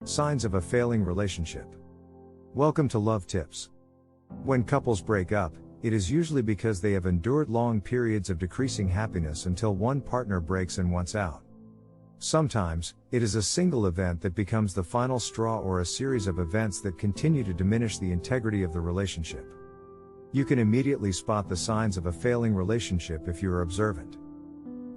Signs of a failing relationship. Welcome to Love Tips. When couples break up, it is usually because they have endured long periods of decreasing happiness until one partner breaks and wants out. Sometimes, it is a single event that becomes the final straw or a series of events that continue to diminish the integrity of the relationship. You can immediately spot the signs of a failing relationship if you are observant.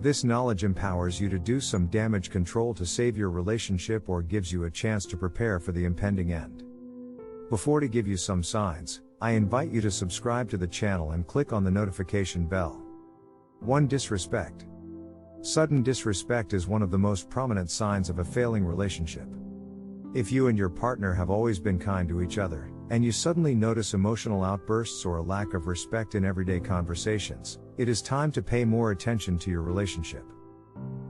This knowledge empowers you to do some damage control to save your relationship or gives you a chance to prepare for the impending end. Before to give you some signs, I invite you to subscribe to the channel and click on the notification bell. 1. Disrespect. Sudden disrespect is one of the most prominent signs of a failing relationship. If you and your partner have always been kind to each other, and you suddenly notice emotional outbursts or a lack of respect in everyday conversations, it is time to pay more attention to your relationship.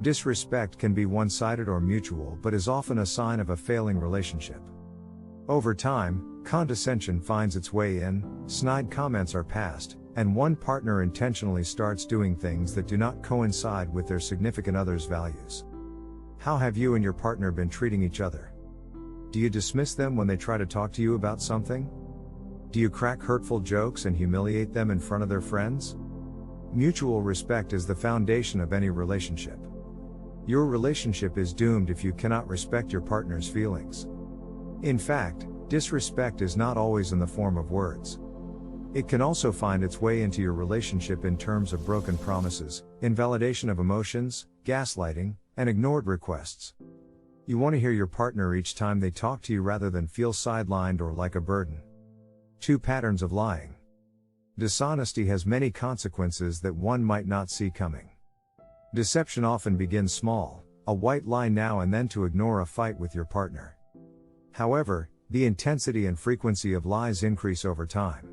Disrespect can be one-sided or mutual but is often a sign of a failing relationship. Over time, condescension finds its way in, snide comments are passed, and one partner intentionally starts doing things that do not coincide with their significant other's values. How have you and your partner been treating each other? Do you dismiss them when they try to talk to you about something? Do you crack hurtful jokes and humiliate them in front of their friends? Mutual respect is the foundation of any relationship. Your relationship is doomed if you cannot respect your partner's feelings. In fact, disrespect is not always in the form of words. It can also find its way into your relationship in terms of broken promises, invalidation of emotions, gaslighting, and ignored requests. You want to hear your partner each time they talk to you rather than feel sidelined or like a burden. 2. Patterns of lying. Dishonesty has many consequences that one might not see coming. Deception often begins small, a white lie now and then to ignore a fight with your partner. However, the intensity and frequency of lies increase over time.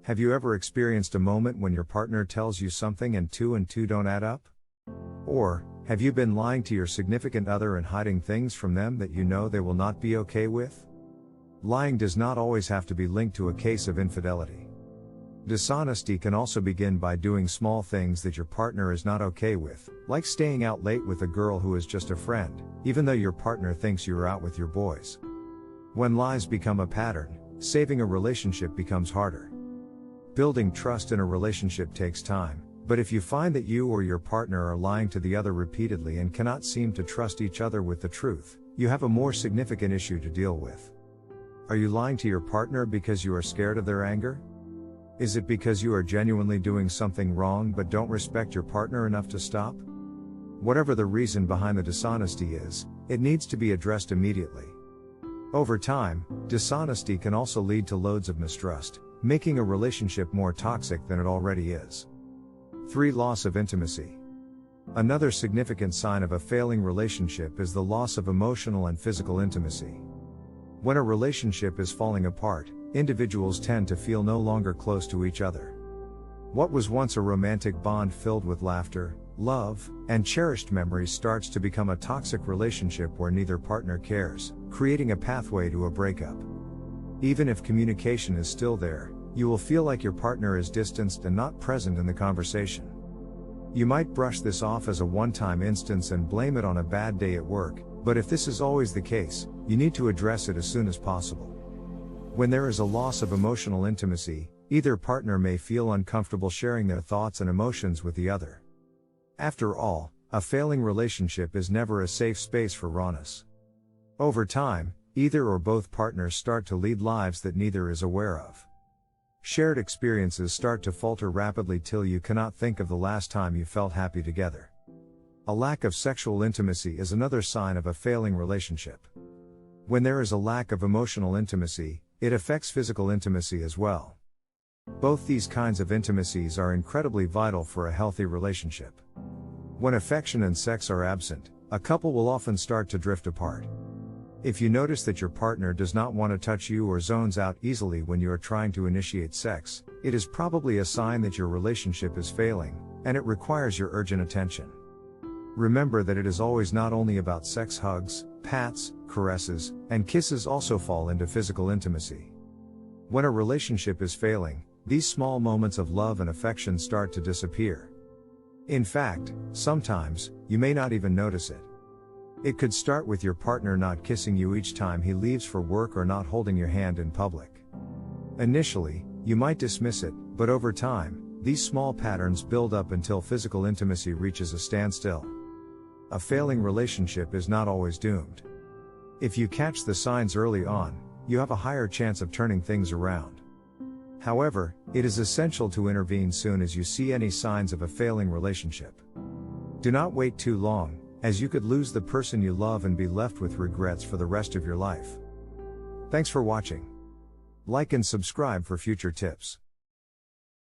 Have you ever experienced a moment when your partner tells you something and two don't add up? Or, have you been lying to your significant other and hiding things from them that you know they will not be okay with? Lying does not always have to be linked to a case of infidelity. Dishonesty can also begin by doing small things that your partner is not okay with, like staying out late with a girl who is just a friend, even though your partner thinks you are out with your boys. When lies become a pattern, saving a relationship becomes harder. Building trust in a relationship takes time, but if you find that you or your partner are lying to the other repeatedly and cannot seem to trust each other with the truth, you have a more significant issue to deal with. Are you lying to your partner because you are scared of their anger? Is it because you are genuinely doing something wrong but don't respect your partner enough to stop? Whatever the reason behind the dishonesty is, it needs to be addressed immediately. Over time, dishonesty can also lead to loads of mistrust, making a relationship more toxic than it already is. 3. Loss of intimacy. Another significant sign of a failing relationship is the loss of emotional and physical intimacy. When a relationship is falling apart, individuals tend to feel no longer close to each other. What was once a romantic bond filled with laughter, love, and cherished memories starts to become a toxic relationship where neither partner cares, creating a pathway to a breakup. Even if communication is still there, you will feel like your partner is distanced and not present in the conversation. You might brush this off as a one-time instance and blame it on a bad day at work, but if this is always the case, you need to address it as soon as possible. When there is a loss of emotional intimacy, either partner may feel uncomfortable sharing their thoughts and emotions with the other. After all, a failing relationship is never a safe space for rawness. Over time, either or both partners start to lead lives that neither is aware of. Shared experiences start to falter rapidly till you cannot think of the last time you felt happy together. A lack of sexual intimacy is another sign of a failing relationship. When there is a lack of emotional intimacy, it affects physical intimacy as well. Both these kinds of intimacies are incredibly vital for a healthy relationship. When affection and sex are absent, a couple will often start to drift apart. If you notice that your partner does not want to touch you or zones out easily when you are trying to initiate sex, it is probably a sign that your relationship is failing, and it requires your urgent attention. Remember that it is always not only about sex. Hugs, pats, caresses, and kisses also fall into physical intimacy. When a relationship is failing, these small moments of love and affection start to disappear. In fact, sometimes, you may not even notice it. It could start with your partner not kissing you each time he leaves for work or not holding your hand in public. Initially, you might dismiss it, but over time, these small patterns build up until physical intimacy reaches a standstill. A failing relationship is not always doomed. If you catch the signs early on, you have a higher chance of turning things around. However, it is essential to intervene soon as you see any signs of a failing relationship. Do not wait too long, as you could lose the person you love and be left with regrets for the rest of your life. Thanks for watching. Like and subscribe for future tips.